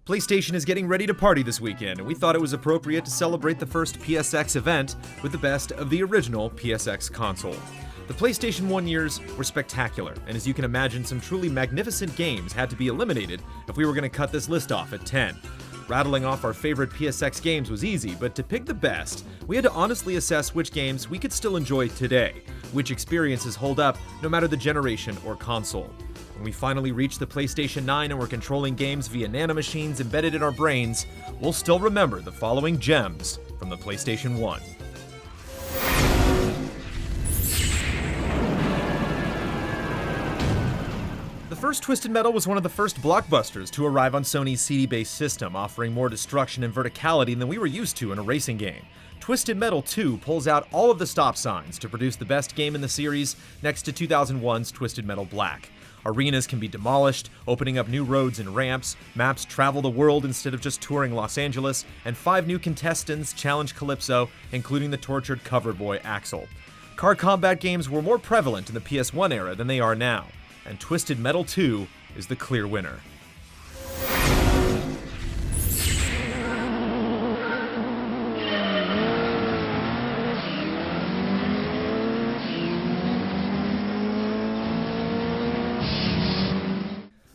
PlayStation is getting ready to party this weekend, and we thought it was appropriate to celebrate the first PSX event with the best of the original PSX console. The PlayStation 1 years were spectacular, and as you can imagine, some truly magnificent games had to be eliminated if we were going to cut this list off at 10. Rattling off our favorite PSX games was easy, but to pick the best, we had to honestly assess which games we could still enjoy today, which experiences hold up no matter the generation or console. When we finally reach the PlayStation 9 and we're controlling games via nanomachines embedded in our brains, we'll still remember the following gems from the PlayStation 1. The first Twisted Metal was one of the first blockbusters to arrive on Sony's CD-based system, offering more destruction and verticality than we were used to in a racing game. Twisted Metal 2 pulls out all of the stop signs to produce the best game in the series next to 2001's Twisted Metal Black. Arenas can be demolished, opening up new roads and ramps, maps travel the world instead of just touring Los Angeles, and 5 new contestants challenge Calypso, including the tortured cover boy Axel. Car combat games were more prevalent in the PS1 era than they are now, and Twisted Metal 2 is the clear winner.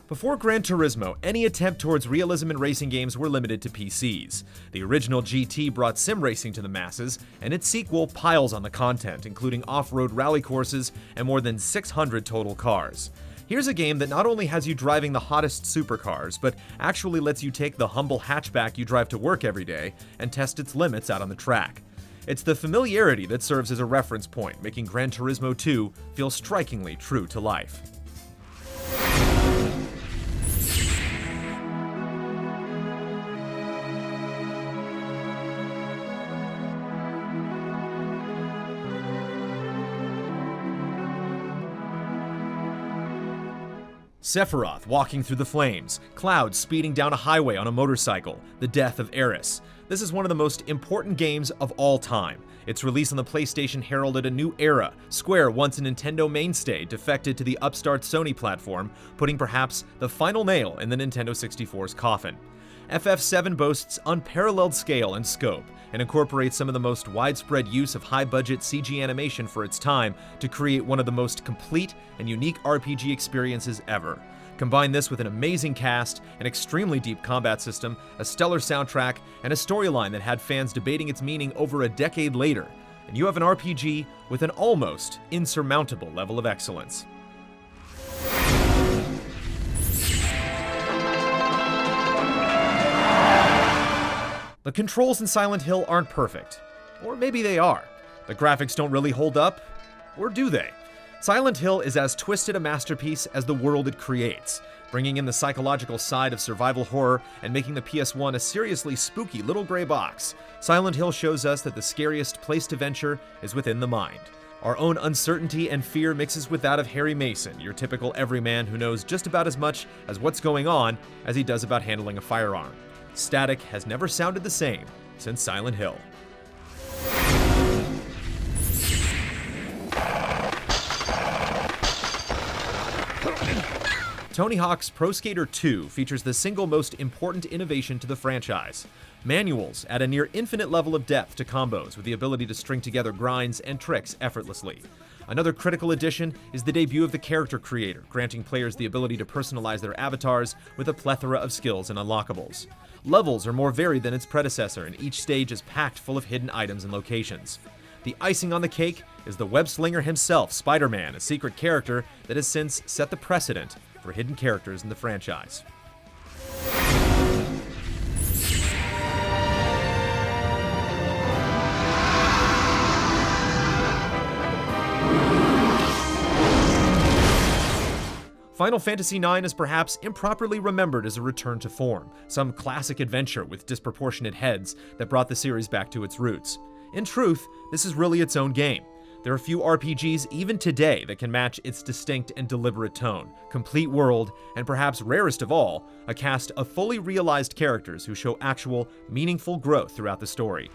Before Gran Turismo, any attempt towards realism in racing games were limited to PCs. The original GT brought sim racing to the masses, and its sequel piles on the content, including off-road rally courses and more than 600 total cars. Here's a game that not only has you driving the hottest supercars, but actually lets you take the humble hatchback you drive to work every day and test its limits out on the track. It's the familiarity that serves as a reference point, making Gran Turismo 2 feel strikingly true to life. Sephiroth walking through the flames, Cloud speeding down a highway on a motorcycle, the death of Aeris. This is one of the most important games of all time. Its release on the PlayStation heralded a new era. Square, once a Nintendo mainstay, defected to the upstart Sony platform, putting perhaps the final nail in the Nintendo 64's coffin. FF7 boasts unparalleled scale and scope, and incorporates some of the most widespread use of high-budget CG animation for its time to create one of the most complete and unique RPG experiences ever. Combine this with an amazing cast, an extremely deep combat system, a stellar soundtrack, and a storyline that had fans debating its meaning over a decade later, and you have an RPG with an almost insurmountable level of excellence. The controls in Silent Hill aren't perfect. Or maybe they are. The graphics don't really hold up. Or do they? Silent Hill is as twisted a masterpiece as the world it creates, bringing in the psychological side of survival horror and making the PS1 a seriously spooky little gray box. Silent Hill shows us that the scariest place to venture is within the mind. Our own uncertainty and fear mixes with that of Harry Mason, your typical everyman who knows just about as much as what's going on as he does about handling a firearm. Static has never sounded the same since Silent Hill. Tony Hawk's Pro Skater 2 features the single most important innovation to the franchise. Manuals add a near infinite level of depth to combos with the ability to string together grinds and tricks effortlessly. Another critical addition is the debut of the character creator, granting players the ability to personalize their avatars with a plethora of skills and unlockables. Levels are more varied than its predecessor, and each stage is packed full of hidden items and locations. The icing on the cake is the web-slinger himself, Spider-Man, a secret character that has since set the precedent for hidden characters in the franchise. Final Fantasy IX is perhaps improperly remembered as a return to form, some classic adventure with disproportionate heads that brought the series back to its roots. In truth, this is really its own game. There are few RPGs even today that can match its distinct and deliberate tone, complete world, and perhaps rarest of all, a cast of fully realized characters who show actual, meaningful growth throughout the story.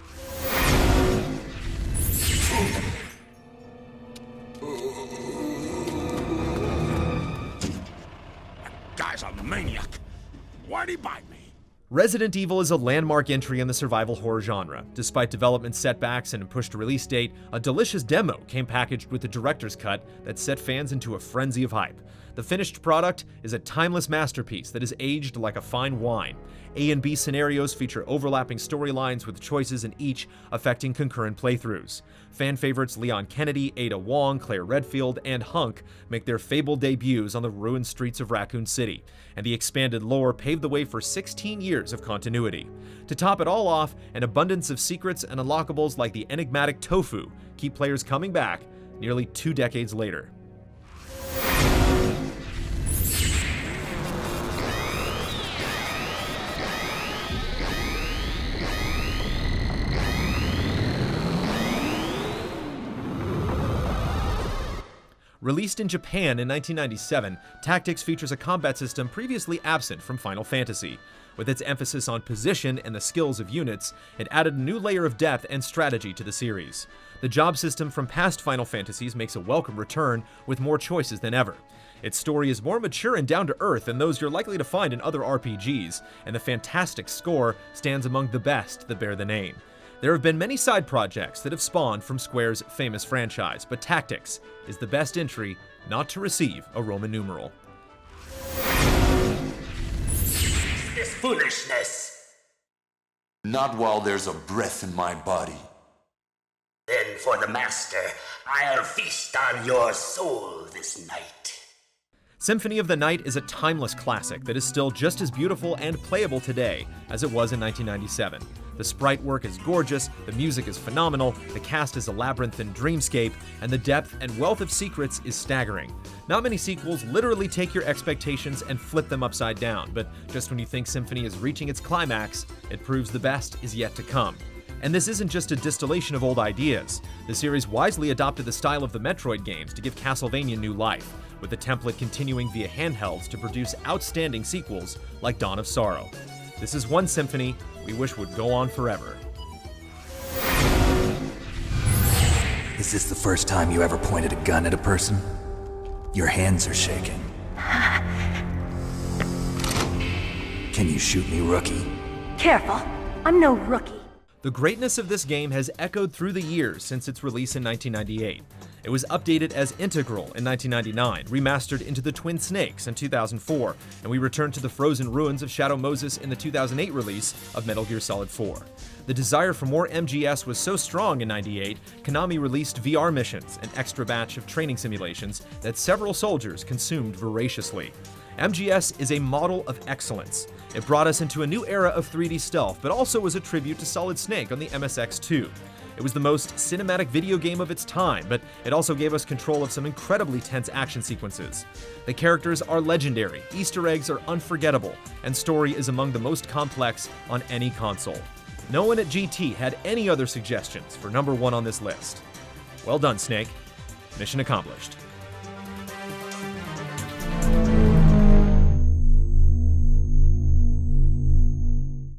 That guy's a maniac. Why'd he bite me? Resident Evil is a landmark entry in the survival horror genre. Despite development setbacks and a pushed release date, a delicious demo came packaged with the director's cut that set fans into a frenzy of hype. The finished product is a timeless masterpiece that is aged like a fine wine. A and B scenarios feature overlapping storylines with choices in each affecting concurrent playthroughs. Fan favorites Leon Kennedy, Ada Wong, Claire Redfield, and Hunk make their fabled debuts on the ruined streets of Raccoon City, and the expanded lore paved the way for 16 years of continuity. To top it all off, an abundance of secrets and unlockables like the enigmatic tofu keep players coming back nearly 2 decades later. Released in Japan in 1997, Tactics features a combat system previously absent from Final Fantasy. With its emphasis on position and the skills of units, it added a new layer of depth and strategy to the series. The job system from past Final Fantasies makes a welcome return with more choices than ever. Its story is more mature and down-to-earth than those you're likely to find in other RPGs, and the fantastic score stands among the best that bear the name. There have been many side projects that have spawned from Square's famous franchise, but Tactics is the best entry not to receive a Roman numeral. This foolishness. Not while there's a breath in my body. Then for the Master, I'll feast on your soul this night. Symphony of the Night is a timeless classic that is still just as beautiful and playable today as it was in 1997. The sprite work is gorgeous, the music is phenomenal, the cast is a labyrinthine dreamscape, and the depth and wealth of secrets is staggering. Not many sequels literally take your expectations and flip them upside down, but just when you think Symphony is reaching its climax, it proves the best is yet to come. And this isn't just a distillation of old ideas. The series wisely adopted the style of the Metroid games to give Castlevania new life, with the template continuing via handhelds to produce outstanding sequels like Dawn of Sorrow. This is one Symphony we wish would go on forever. Is this the first time you ever pointed a gun at a person? Your hands are shaking. Can you shoot me, rookie? Careful, I'm no rookie. The greatness of this game has echoed through the years since its release in 1998. It was updated as Integral in 1999, remastered into the Twin Snakes in 2004, and we returned to the frozen ruins of Shadow Moses in the 2008 release of Metal Gear Solid 4. The desire for more MGS was so strong in '98, Konami released VR missions, an extra batch of training simulations that several soldiers consumed voraciously. MGS is a model of excellence. It brought us into a new era of 3D stealth, but also was a tribute to Solid Snake on the MSX2. It was the most cinematic video game of its time, but it also gave us control of some incredibly tense action sequences. The characters are legendary, Easter eggs are unforgettable, and story is among the most complex on any console. No one at GT had any other suggestions for number 1 on this list. Well done, Snake. Mission accomplished.